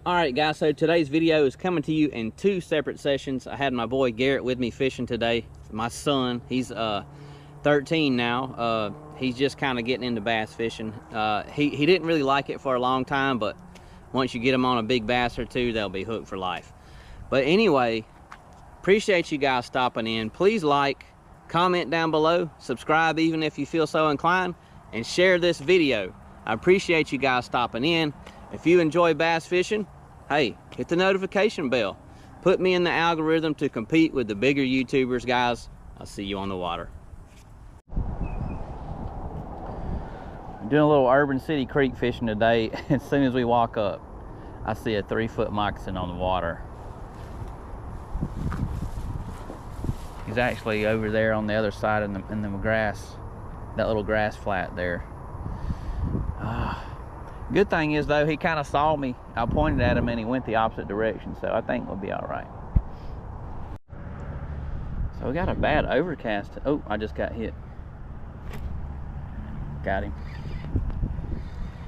Alright guys, so today's video is coming to you in two separate sessions. I had my boy Garrett with me fishing today. My son, he's 13 now. He's just kind of getting into bass fishing. He didn't really like it for a long time, but once you get him on a big bass or two, they'll be hooked for life. But anyway, appreciate you guys stopping in. Please like, comment down below, subscribe even if you feel so inclined, and share this video. I appreciate you guys stopping in. If you enjoy bass fishing, hey, hit the notification bell. Put me in the algorithm to compete with the bigger YouTubers, guys. I'll see you on the water. I'm doing a little urban city creek fishing today. As soon as we walk up, I see a 3-foot moccasin on the water. He's actually over there on the other side in the grass, that little grass flat there. Good thing is though, he kind of saw me. I pointed at him and he went the opposite direction, so I think we'll be all right. So we got a bad overcast. Oh, I just got hit. Got him.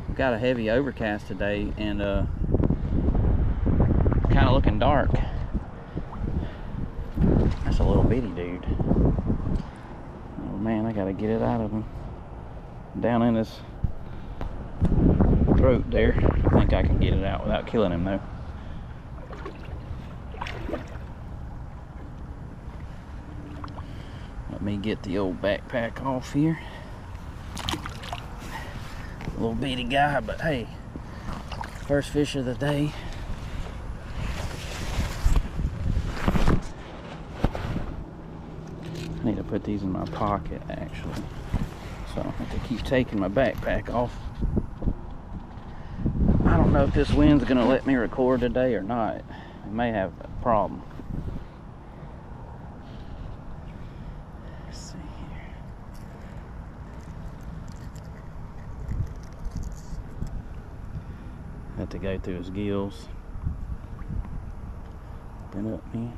We got a heavy overcast today and kind of looking dark. That's a little bitty dude. Oh man, I gotta get it out of him. Down in his throat there. I think I can get it out without killing him though. Let me get the old backpack off here. A little bitty guy, but hey, first fish of the day. I need to put these in my pocket actually, so I don't have to keep taking my backpack off. I don't know if this wind's gonna let me record today or not. It may have a problem. Let's see here. Have to go through his gills. Open up, man.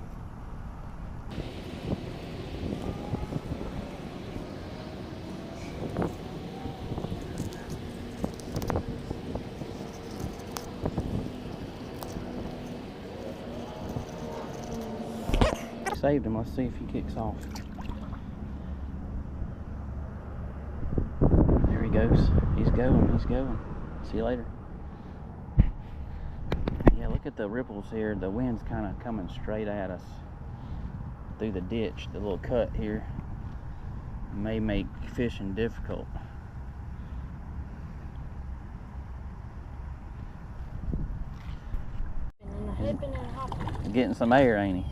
Saved him. Let's see if he kicks off. There he goes. He's going. He's going. See you later. Yeah, look at the ripples here. The wind's kind of coming straight at us through the ditch. The little cut here may make fishing difficult. Getting some air, ain't he?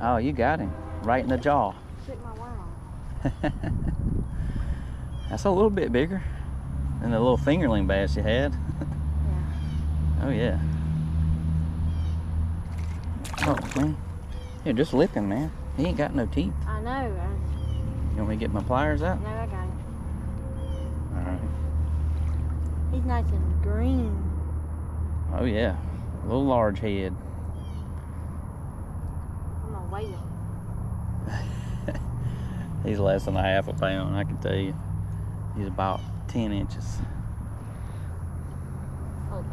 Oh, you got him right in the jaw. That's a little bit bigger than the little fingerling bass you had. Yeah. Oh yeah. Oh man, yeah, just lip him, man. He ain't got no teeth. I know. You want me to get my pliers out? No, I got him. All right. He's nice and green. Oh yeah, a little large head. He's less than a half a pound, I can tell you. He's about 10 inches. Okay.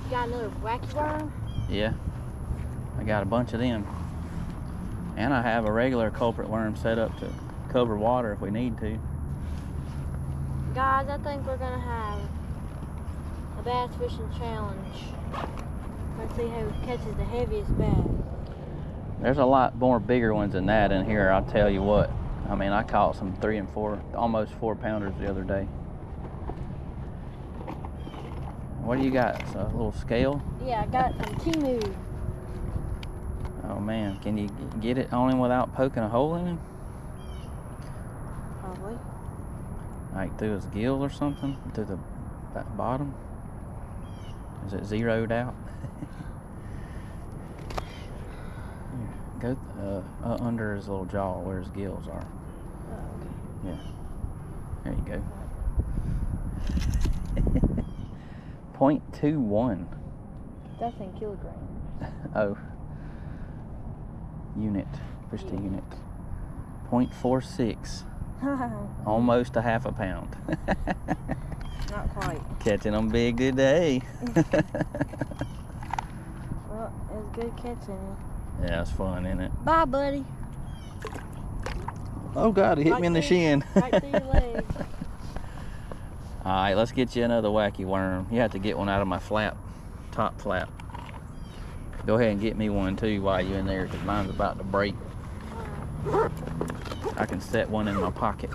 You got another wacky worm? Yeah, I got a bunch of them. And I have a regular culprit worm set up to cover water if we need to. Guys, I think we're gonna have a bass fishing challenge. Let's see who catches the heaviest bass. There's a lot more bigger ones than that in here, I'll tell you what. I mean, I caught some 3 and 4, almost 4-pounders the other day. What do you got? A little scale? Yeah, I got some Timu. Oh man, can you get it on him without poking a hole in him? Probably. Like through his gill or something? Through the bottom? Is it zeroed out? Go under his little jaw where his gills are. Oh, okay. Yeah. There you go. 0.21. That's in kilograms. Oh. Unit. Fish to unit. 0.46. Almost a half a pound. Not quite. Catching them big today. Well, it was good catching. Yeah, it's fun, isn't it? Bye, buddy. Oh God, he hit me in the shin. Right through your leg. All right, let's get you another wacky worm. You have to get one out of my flap, top flap. Go ahead and get me one too while you're in there, because mine's about to break. I can set one in my pocket.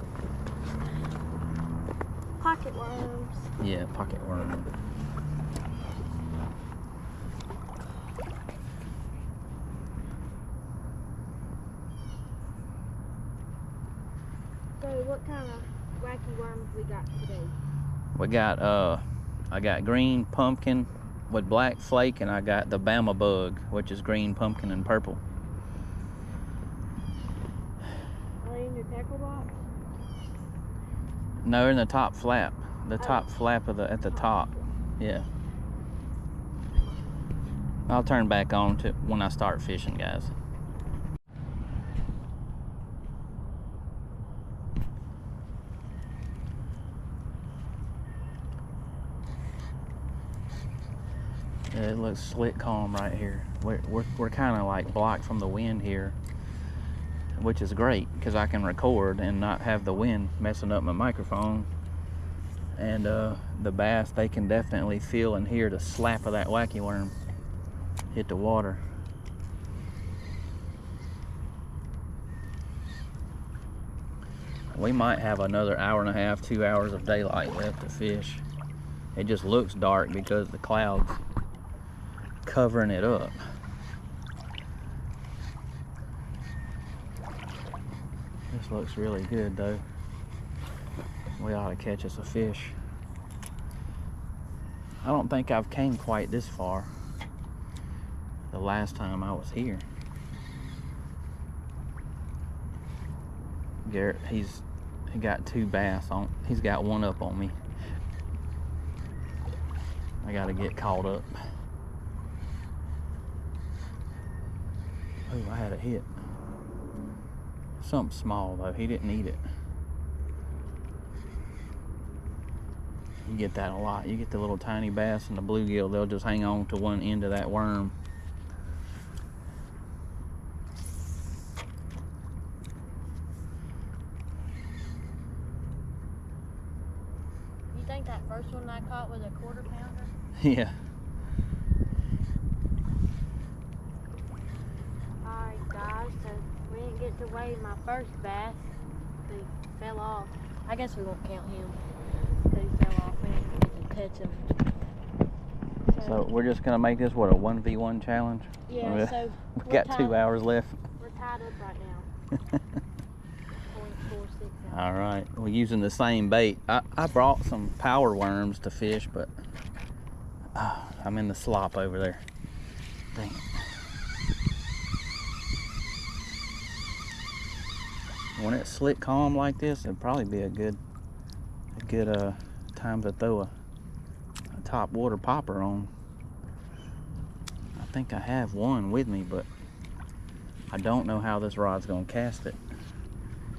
Pocket worms. Yeah, pocket worm. So what kind of wacky worms we got today? We got, I got green pumpkin with black flake, and I got the Bama bug, which is green pumpkin and purple. Are they in your tackle box? No, they're in the top flap. The top flap of at the top. Yeah. I'll turn back on to when I start fishing, guys. Yeah, it looks slick calm right here. We're kind of like blocked from the wind here, which is great because I can record and not have the wind messing up my microphone. And the bass, they can definitely feel and hear the slap of that wacky worm hit the water. We might have another hour and a half, 2 hours of daylight left to fish. It just looks dark because the clouds covering it up. This looks really good though. We ought to catch us a fish. I don't think I've came quite this far the last time I was here. Garrett, he got 2 bass on. He's got one up on me. I gotta get caught up. Oh, I had a hit. Something small though. He didn't eat it. You get that a lot. You get the little tiny bass and the bluegill, they'll just hang on to one end of that worm. You think that first one I caught was a 1/4 pounder? Yeah. Alright guys, so we didn't get to weigh my first bass. He fell off. I guess we won't count him. He fell off. We didn't get to touch him. So we're just gonna make this, what, a 1v1 challenge? Yeah, so we got 2 hours left. We're tied up right now. 0.46 ounces. All right, we're using the same bait. I brought some power worms to fish, but I'm in the slop over there. Dang it. When it's slick calm like this, it'd probably be a good time to throw a top water popper on. I think I have one with me, but I don't know how this rod's gonna cast it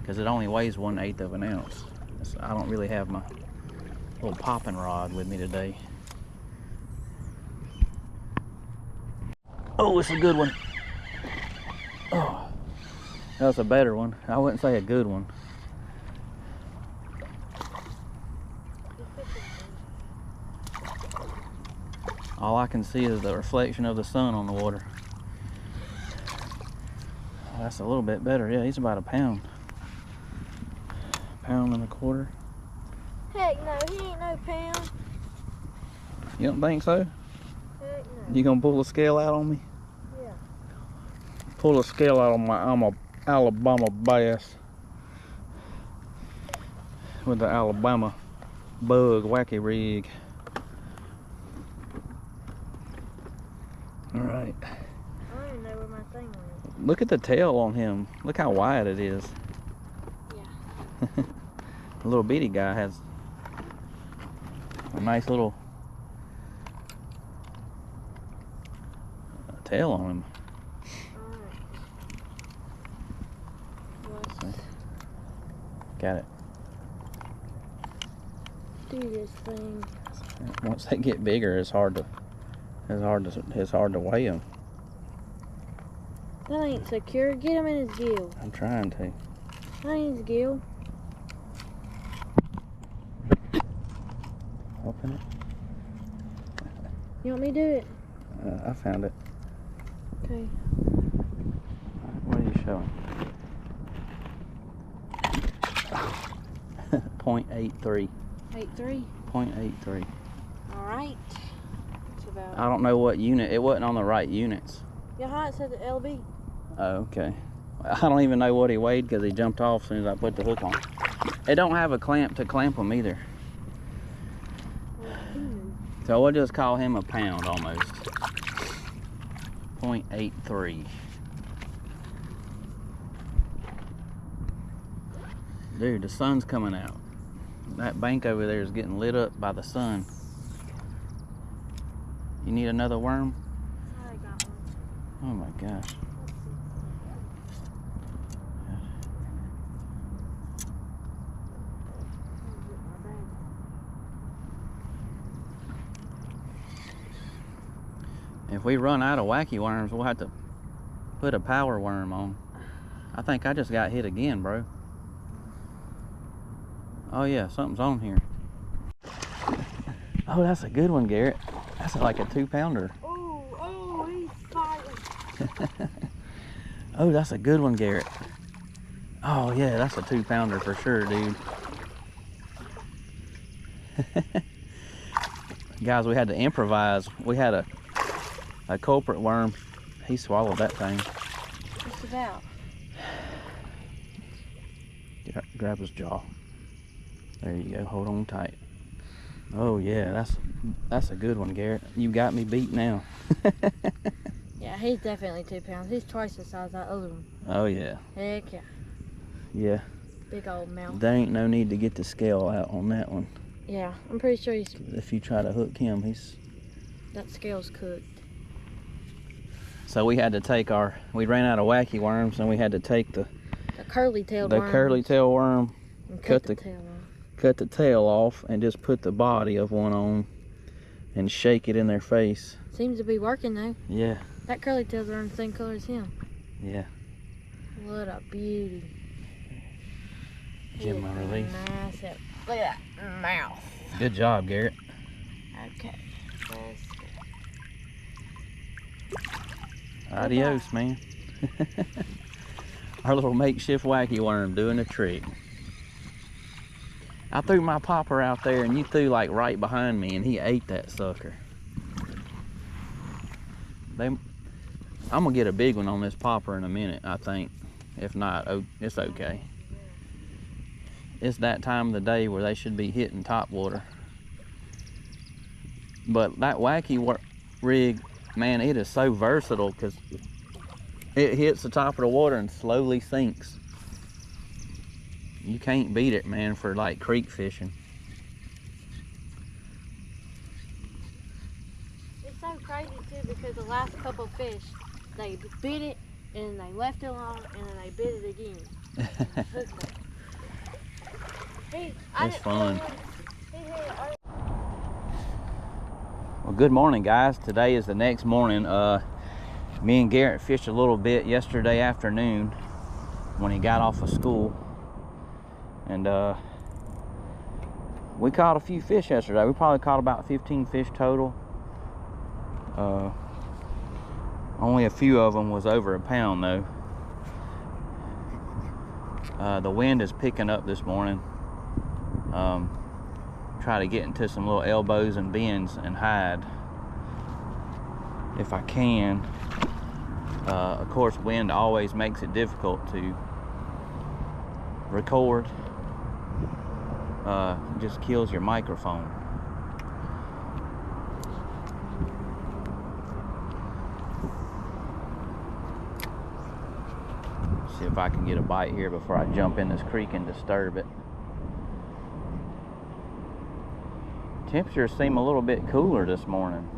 because it only weighs 1/8 of an ounce. So I don't really have my little popping rod with me today. Oh, it's a good one. Oh, that's a better one. I wouldn't say a good one. All I can see is the reflection of the sun on the water. Oh, that's a little bit better. Yeah, he's about a pound. Pound and a quarter. Heck no, he ain't no pound. You don't think so? Heck no. You gonna pull the scale out on me? Yeah. Pull the scale out on my Alabama bass with the Alabama bug wacky rig. All right. I don't even know where my thing went. Look at the tail on him. Look how wide it is. Yeah. The little bitty guy has a nice little tail on him. Alright. Got it. do this thing. Once they get bigger, it's hard to weigh them. That ain't secure. Get him in his gill. I'm trying to. That ain't his gill. Open it. You want me to do it? I found it. Okay. What are you showing? 0.83. 8.3. 0.83. All right. It's about. I don't know what unit. It wasn't on the right units. Yeah, how it said the LB. Oh, okay. I don't even know what he weighed because he jumped off as soon as I put the hook on. It don't have a clamp to clamp them either. So we'll just call him a pound almost. 0.83. Dude, the sun's coming out. That bank over there is getting lit up by the sun. You need another worm? I got one. Oh my gosh. If we run out of wacky worms, we'll have to put a power worm on. I think I just got hit again, bro. Oh yeah, something's on here. Oh, that's a good one, Garrett. That's like a 2-pounder. Oh, he's fighting. Oh, that's a good one, Garrett. Oh yeah, that's a 2-pounder for sure, dude. Guys, we had to improvise. We had a culprit worm. He swallowed that thing. Just about. Grab his jaw. There you go. Hold on tight. Oh yeah, that's a good one, Garrett. You got me beat now. Yeah, he's definitely 2 pounds. He's twice the size of that other one. Oh yeah. Heck yeah. Yeah. Big old mouth. There ain't no need to get the scale out on that one. Yeah, I'm pretty sure he's. If you try to hook him, That scale's cooked. So we had to take we ran out of wacky worms, and we had to take the curly-tailed worm. curly-tail worm, And cut the tail off. cut the tail off, and just put the body of one on, and shake it in their face. Seems to be working though. Yeah. That curly-tails are the same color as him. Yeah. What a beauty. Give him a release. Massive. Look at that mouth. Good job, Garrett. Okay. Let's go. Adios, man. Our little makeshift wacky worm doing a trick. I threw my popper out there and you threw like right behind me and he ate that sucker. I'm gonna get a big one on this popper in a minute, I think. If not, it's okay. It's that time of the day where they should be hitting top water. But that wacky rig, man, it is so versatile because it hits the top of the water and slowly sinks. You can't beat it, man, for like creek fishing. It's so crazy too because the last couple fish, they bit it and they left it alone and then they bit it again. Hooked it. It's fun. Well, good morning, guys. Today is the next morning. Me and Garrett fished a little bit yesterday afternoon when he got off of school. And we caught a few fish yesterday. We probably caught about 15 fish total. Only a few of them was over a pound though. The wind is picking up this morning. Try to get into some little elbows and bends and hide if I can. Of course, wind always makes it difficult to record. Just kills your microphone. See if I can get a bite here before I jump in this creek and disturb it. Temperatures seem a little bit cooler this morning.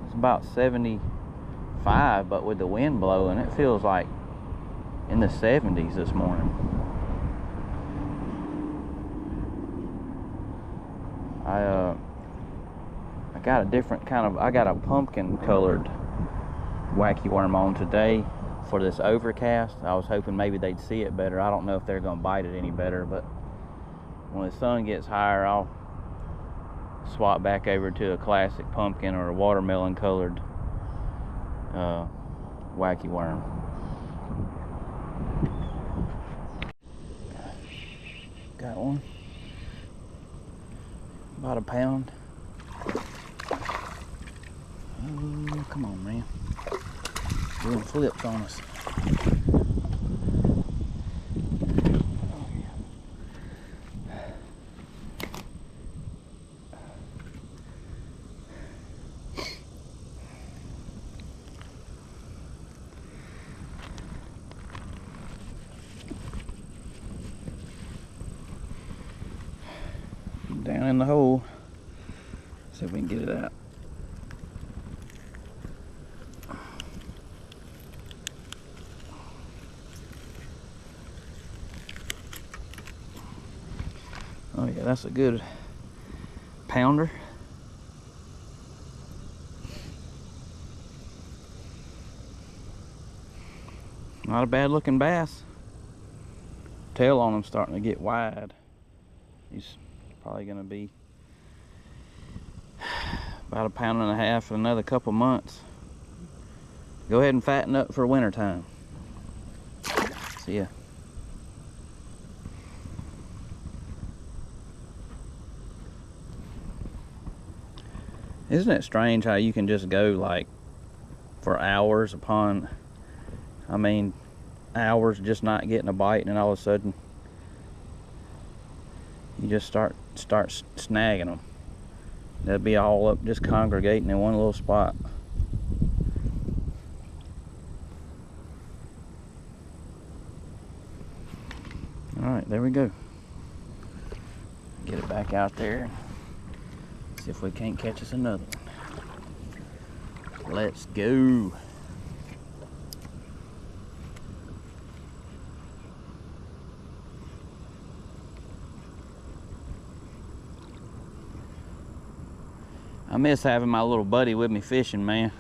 It's about 75, but with the wind blowing, it feels like in the 70s this morning. I got a different kind of, I got a pumpkin colored wacky worm on today for this overcast. I was hoping maybe they'd see it better. I don't know if they're gonna bite it any better, but when the sun gets higher, I'll swap back over to a classic pumpkin or a watermelon colored wacky worm. Got one. About a pound. Oh, come on, man. Doing flips on us. Down in the hole. See if we can get it out. Oh yeah, that's a good pounder. Not a bad looking bass. Tail on him starting to get wide. He's probably gonna be about a pound and a half in another couple months. Go ahead and fatten up for winter time. See ya. Isn't it strange how you can just go like for hours upon, I mean, hours just not getting a bite, and then all of a sudden you just start snagging them. They'll be all up just congregating in one little spot. All right, there we go. Get it back out there. See if we can't catch us another one. Let's go. I miss having my little buddy with me fishing, man.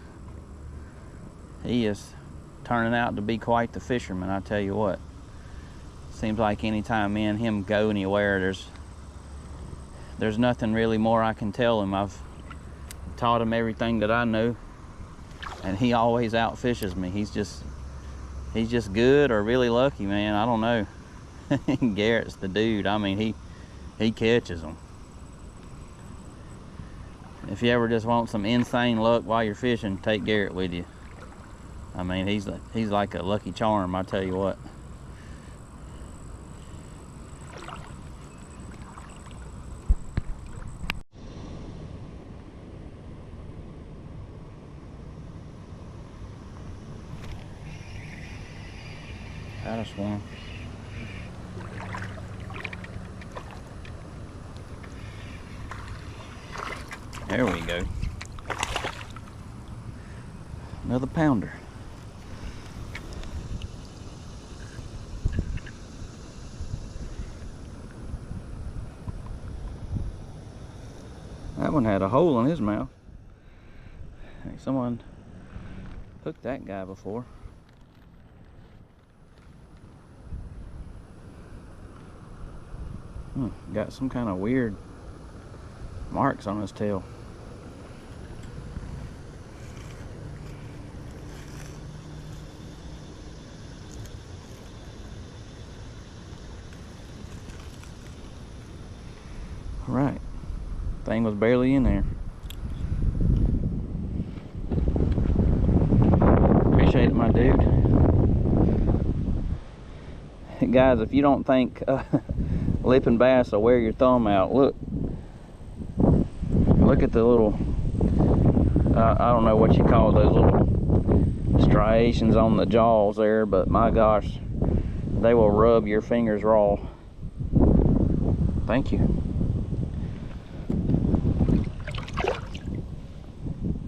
He is turning out to be quite the fisherman, I tell you what. Seems like anytime me and him go anywhere, there's nothing really more I can tell him. I've taught him everything that I know, and he always outfishes me. He's just good or really lucky, man. I don't know. Garrett's the dude. I mean, he catches them. If you ever just want some insane luck while you're fishing, take Garrett with you. I mean, he's like a lucky charm, I tell you what. Got us one. There we go. Another pounder. That one had a hole in his mouth. I think someone hooked that guy before. Got some kind of weird marks on his tail. All right, thing was barely in there. Appreciate it, my dude. Guys, if you don't think lipping bass will wear your thumb out, look at the little, I don't know what you call those little striations on the jaws there, but my gosh, they will rub your fingers raw. Thank you.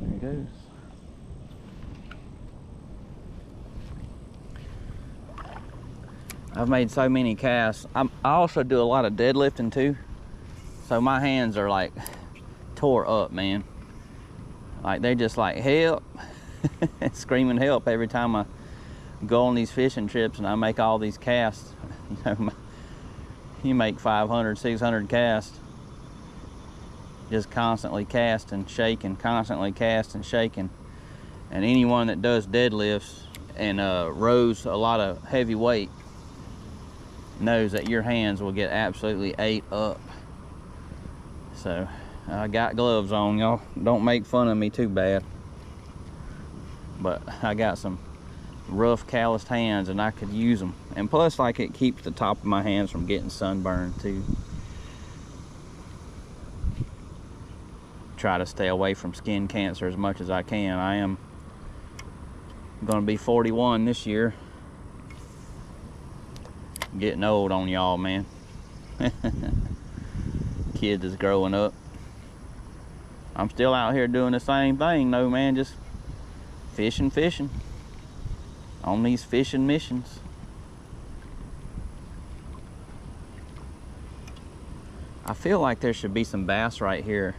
There he goes. I've made so many casts. I also do a lot of deadlifting too. So my hands are like tore up, man. Like they're just like help, screaming help every time I go on these fishing trips and I make all these casts. You know, you make 500, 600 casts, just constantly casting, shaking, constantly casting, shaking. And anyone that does deadlifts and rows a lot of heavy weight knows that your hands will get absolutely ate up. So I got gloves on, y'all. Don't make fun of me too bad. But I got some rough, calloused hands, and I could use them. And plus, like, it keeps the top of my hands from getting sunburned too. Try to stay away from skin cancer as much as I can. I am gonna be 41 this year. Getting old on y'all, man. Kids is growing up. I'm still out here doing the same thing though, man. Just fishing on these fishing missions. I feel like there should be some bass right here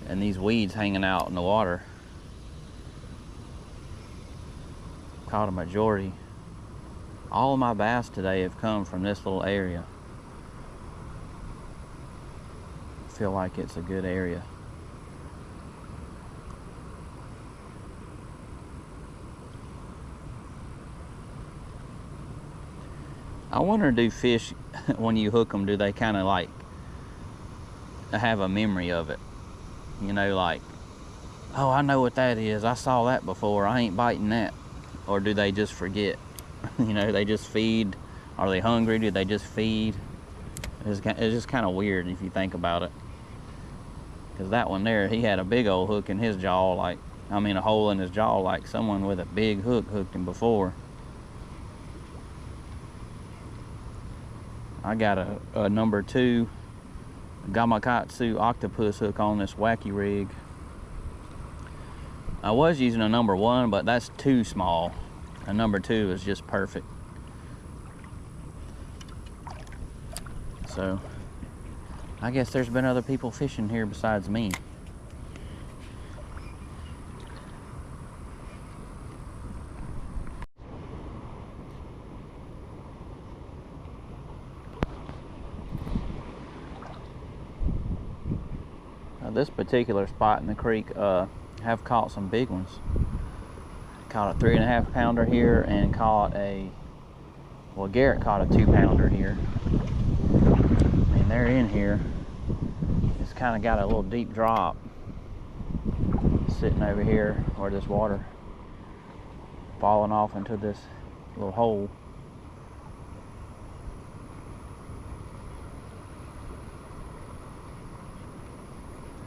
and these weeds hanging out in the water. Caught a majority. All of my bass today have come from this little area. I feel like it's a good area. I wonder, do fish, when you hook them, do they kind of like have a memory of it? You know, like, oh, I know what that is. I saw that before. I ain't biting that. Or do they just forget? You know, they just feed. Are they hungry? Do they just feed? It's just kind of weird if you think about it. Because that one there, he had a big old hook in his jaw, like, I mean, a hole in his jaw, like someone with a big hook hooked him before. I got a number 2 Gamakatsu octopus hook on this wacky rig. I was using a number 1, but that's too small. A number 2 is just perfect. So I guess there's been other people fishing here besides me. This particular spot in the creek have caught some big ones. Caught a 3.5 pounder here and caught a, well, Garrett caught a 2 pounder here. And they're in here. It's kind of got a little deep drop sitting over here where this water falling off into this little hole.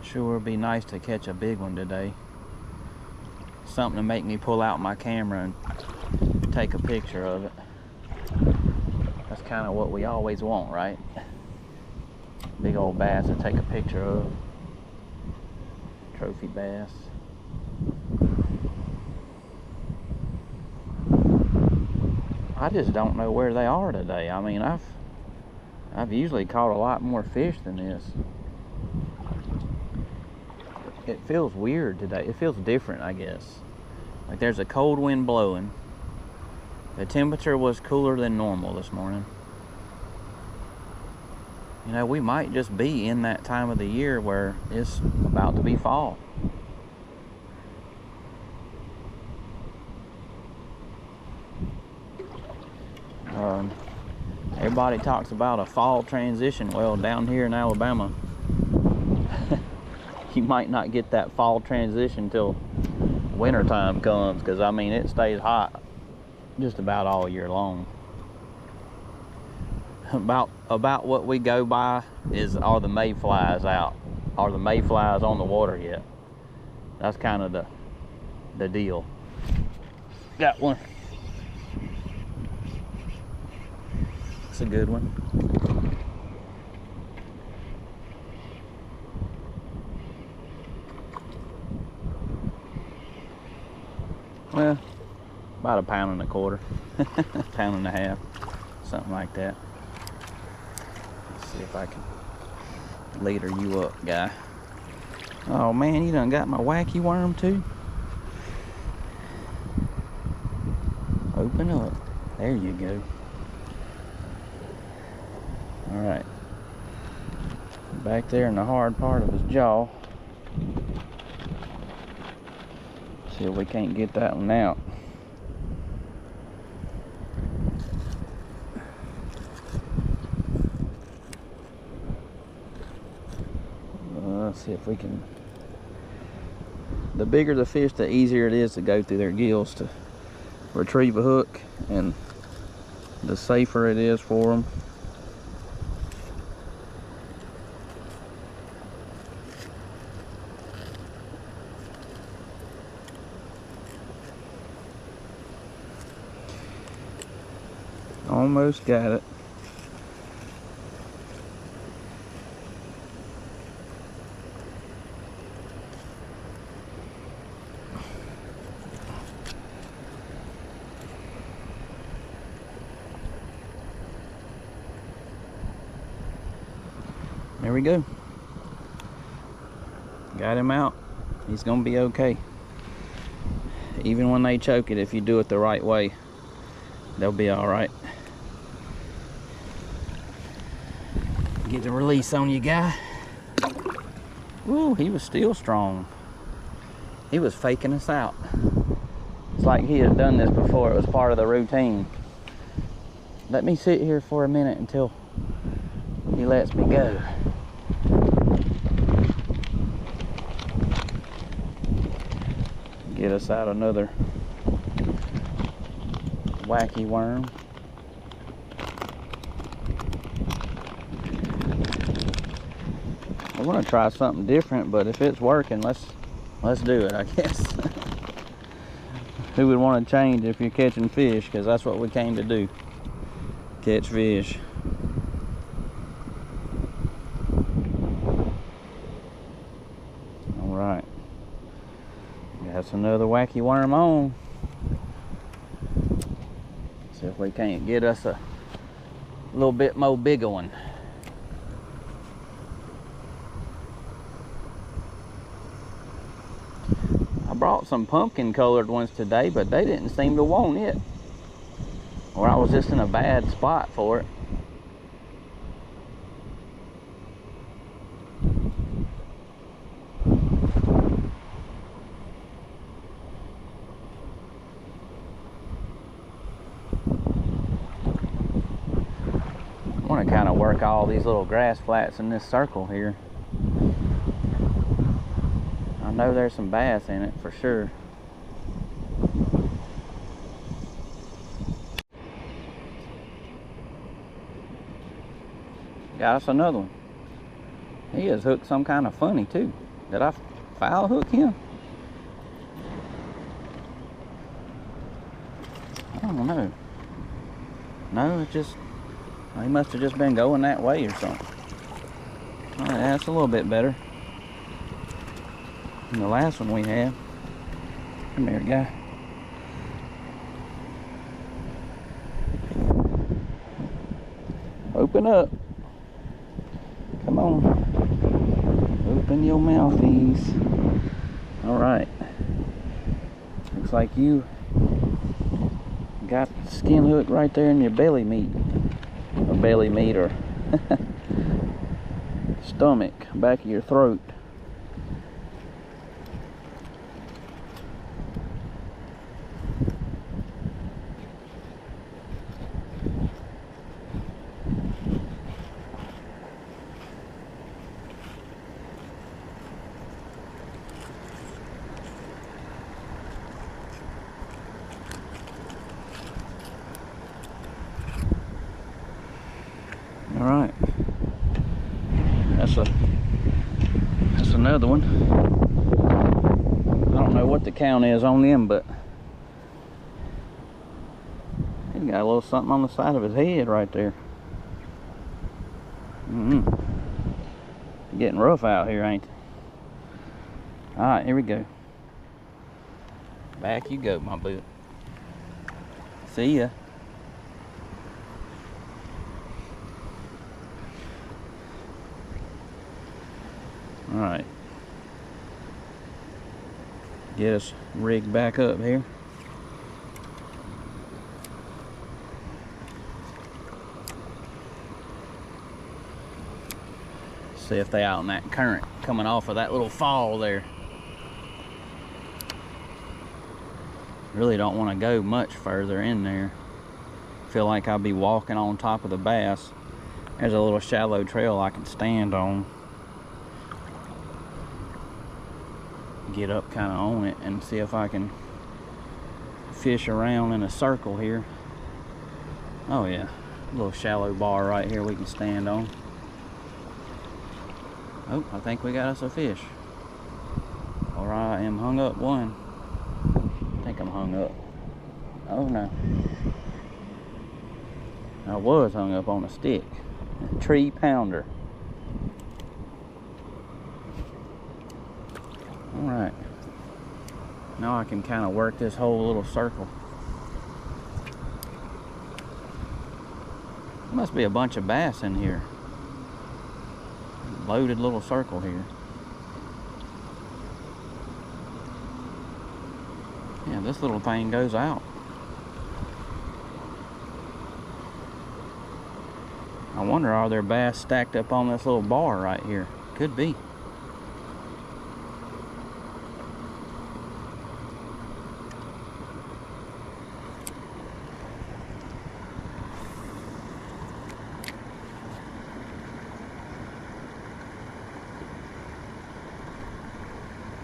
Sure would be nice to catch a big one today. Something to make me pull out my camera and take a picture of it. That's kind of what we always want, right? Big old bass to take a picture of. Trophy bass. I just don't know where they are today. I mean, I've usually caught a lot more fish than this. It feels weird today. It feels different, I guess. Like there's a cold wind blowing. The temperature was cooler than normal this morning. You know, we might just be in that time of the year where it's about to be fall. Everybody talks about a fall transition. Well, down here in Alabama, you might not get that fall transition till winter time comes, because I mean it stays hot just about all year long. About what we go by is, are the mayflies out? Are the mayflies on the water yet? That's kind of the deal. Got one. It's a good one. Well, about 1.25 pounds, 1.5 pounds, something like that. Let's see if I can leader you up, guy. Oh man, you done got my wacky worm too? Open up. There you go. Alright. Back there in the hard part of his jaw. See if we can't get that one out. Let's see if we can. The bigger the fish, the easier it is to go through their gills to retrieve a hook, and the safer it is for them. Almost got it. There we go. Got him out. He's gonna be okay. Even when they choke it, if you do it the right way, they'll be all right. Get the release on you, guy. Ooh, he was still strong. He was faking us out. It's like he had done this before. It was part of the routine. Let me sit here for a minute until he lets me go. Get us out another wacky worm. I want to try something different, but if it's working, let's do it, I guess. Who would want to change if you're catching fish? Because that's what we came to do. Catch fish. All right. That's another wacky worm on. See if we can't get us a little bit more bigger one. I brought some pumpkin colored ones today, but they didn't seem to want it. Or I was just in a bad spot for it. I want to kind of work all these little grass flats in this circle here. I know there's some bass in it for sure. Got us another one. He is hooked some kind of funny too. Did I foul hook him? I don't know. No, it just, he must have just been going that way or something. All right, that's a little bit better than the last one we had. Come here, guy. Open up. Come on. Open your mouthies. All right. Looks like you got the skin hook right there in your belly meat. Or belly meat, or stomach, back of your throat. All right, that's another one. I don't know what the count is on them, but he's got a little something on the side of his head right there. Getting rough out here, ain't it? All right, here we go. Back you go, my boo. See ya. All right. Get us rigged back up here. See if they out in that current coming off of that little fall there. Really don't want to go much further in there. Feel like I'll be walking on top of the bass. There's a little shallow trail I can stand on. Get up kind of on it and see if I can fish around in a circle here. Oh yeah, a little shallow bar right here we can stand on. Oh, I think we got us a fish. Or I am hung up one. I think I'm hung up. Oh no. I was hung up on a stick. A tree pounder. Alright. Now I can kind of work this whole little circle. There must be a bunch of bass in here. Loaded little circle here. Yeah, this little thing goes out. I wonder, are there bass stacked up on this little bar right here? Could be.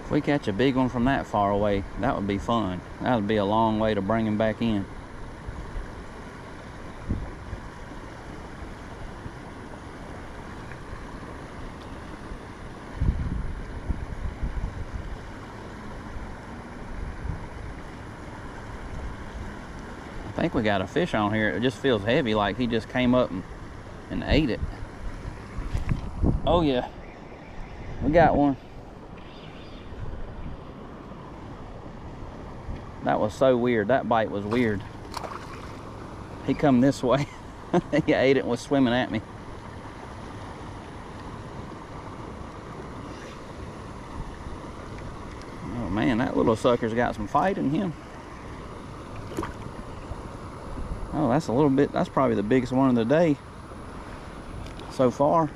If we catch a big one from that far away, that would be fun. That would be a long way to bring him back in. I think we got a fish on here. It just feels heavy, like he just came up and ate it. Oh yeah, we got one. That was so weird. That bite was weird. He come this way. He ate it and was swimming at me. Oh man, that little sucker's got some fight in him. Oh, that's a little bit, that's probably the biggest one of the day so far.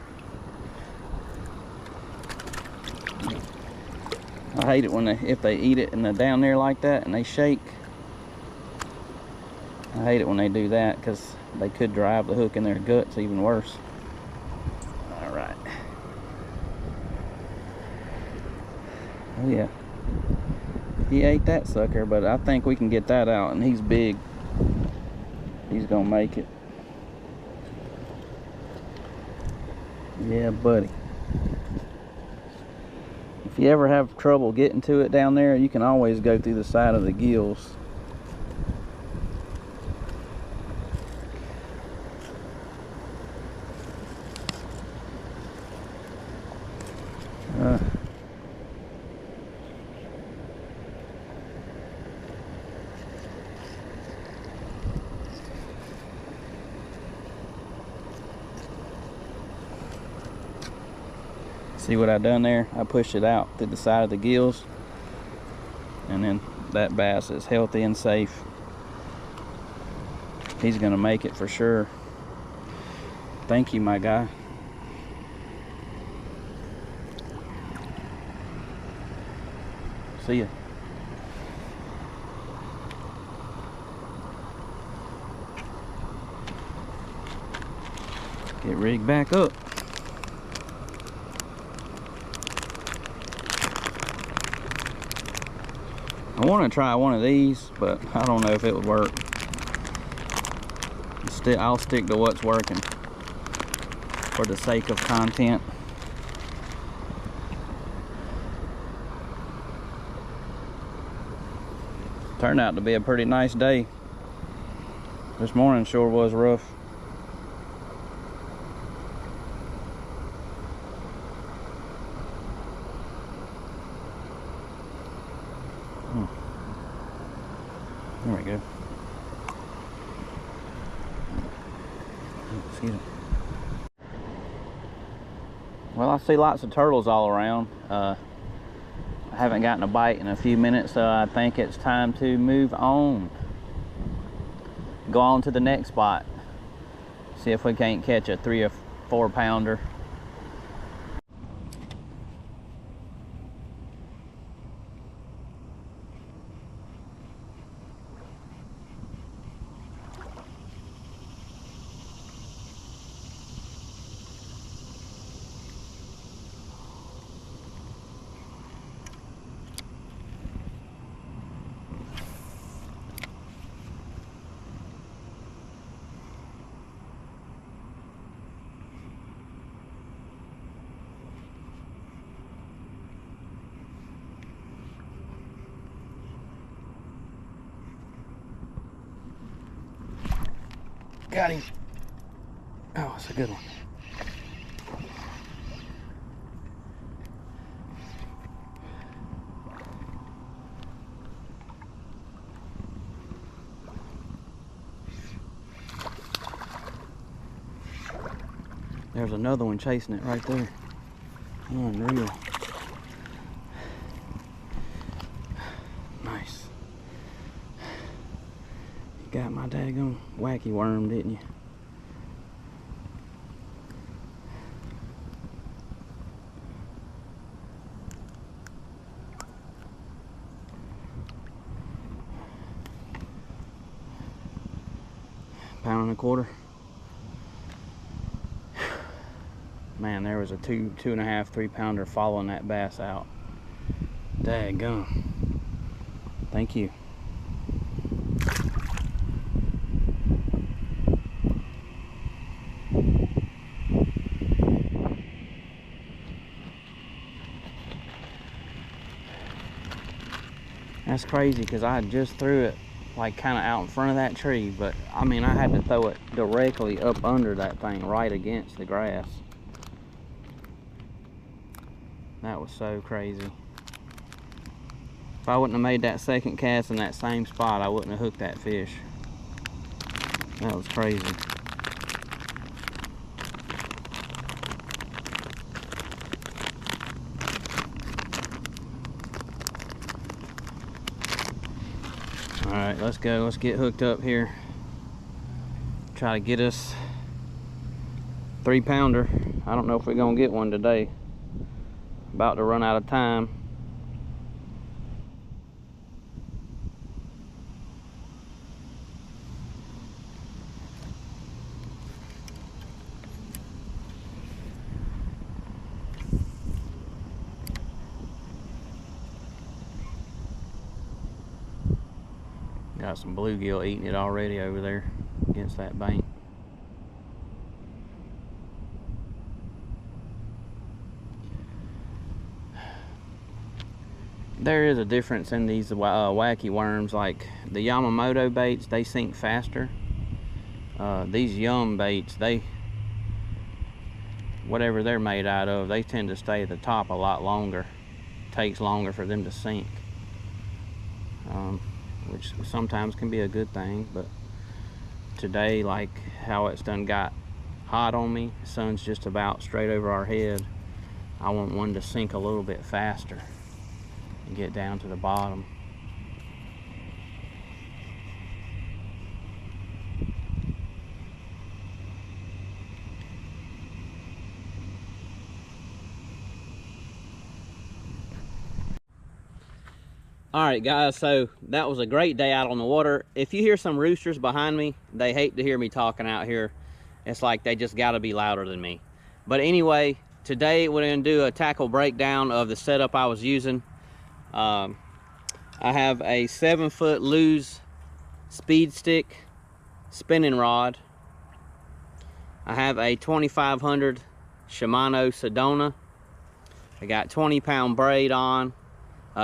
I hate it when if they eat it and they're down there like that and they shake. I hate it when they do that because they could drive the hook in their guts even worse. All right. Oh yeah. He ate that sucker, but I think we can get that out, and he's big. He's gonna make it. Yeah, buddy. If you ever have trouble getting to it down there, you can always go through the side of the gills. See what I done there? I pushed it out to the side of the gills, and then that bass is healthy and safe. He's gonna make it for sure. Thank you, my guy. See ya. Get rigged back up. I want to try one of these, but I don't know if it would work. I'll stick to what's working for the sake of content. Turned out to be a pretty nice day. This morning sure was rough. There we go. Excuse me. Well, I I see lots of turtles all around. I haven't gotten a bite in a few minutes, so I think it's time to move on. Go on to the next spot. See if we can't catch a 3 or 4 pounder. Got him. Oh, it's a good one. There's another one chasing it right there. Unreal. Nice. You got my daggone wacky worm, didn't you? £1.25. Man, there was a 2.5, 3 pounder following that bass out. Daggone. Thank you. That's crazy because I just threw it like kind of out in front of that tree, but I mean I had to throw it directly up under that thing right against the grass. That was so crazy. If I wouldn't have made that second cast in that same spot, I wouldn't have hooked that fish. That was crazy. All right, let's go. Let's get hooked up here. Try to get us 3 pounder. I don't know if we're gonna get one today. About to run out of time. Got some bluegill eating it already over there against that bank. There is a difference in these wacky worms. Like the Yamamoto baits, they sink faster. These Yum baits, whatever they're made out of, they tend to stay at the top a lot longer. It takes longer for them to sink, which sometimes can be a good thing. But today, like how it's done got hot on me, the sun's just about straight over our head, I want one to sink a little bit faster and get down to the bottom. All right, guys, so that was a great day out on the water. If you hear some roosters behind me, they hate to hear me talking out here. It's like they just got to be louder than me. But anyway, today we're going to do a tackle breakdown of the setup I was using. I have a 7-foot Lew's speed stick spinning rod. I have a 2500 Shimano Sedona. I got 20-pound braid on.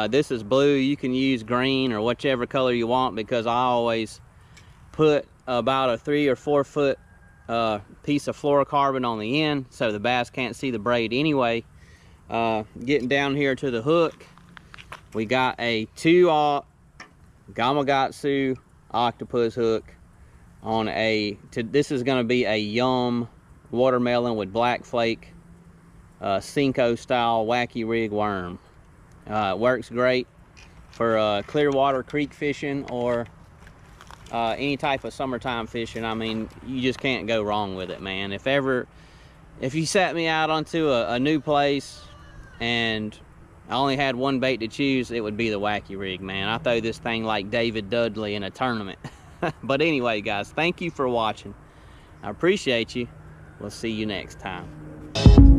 This is blue. You can use green or whichever color you want, because I always put about a 3 or 4 foot piece of fluorocarbon on the end so the bass can't see the braid anyway. Getting down here to the hook, we got a 2/0 Gamakatsu octopus hook on this is going to be a Yum watermelon with black flake Cinco style wacky rig worm. It works great for clear water creek fishing or any type of summertime fishing. I mean, you just can't go wrong with it, man. If you sat me out onto a new place and I only had one bait to choose, it would be the wacky rig, man. I throw this thing like David Dudley in a tournament. But anyway, guys, thank you for watching. I appreciate you. We'll see you next time.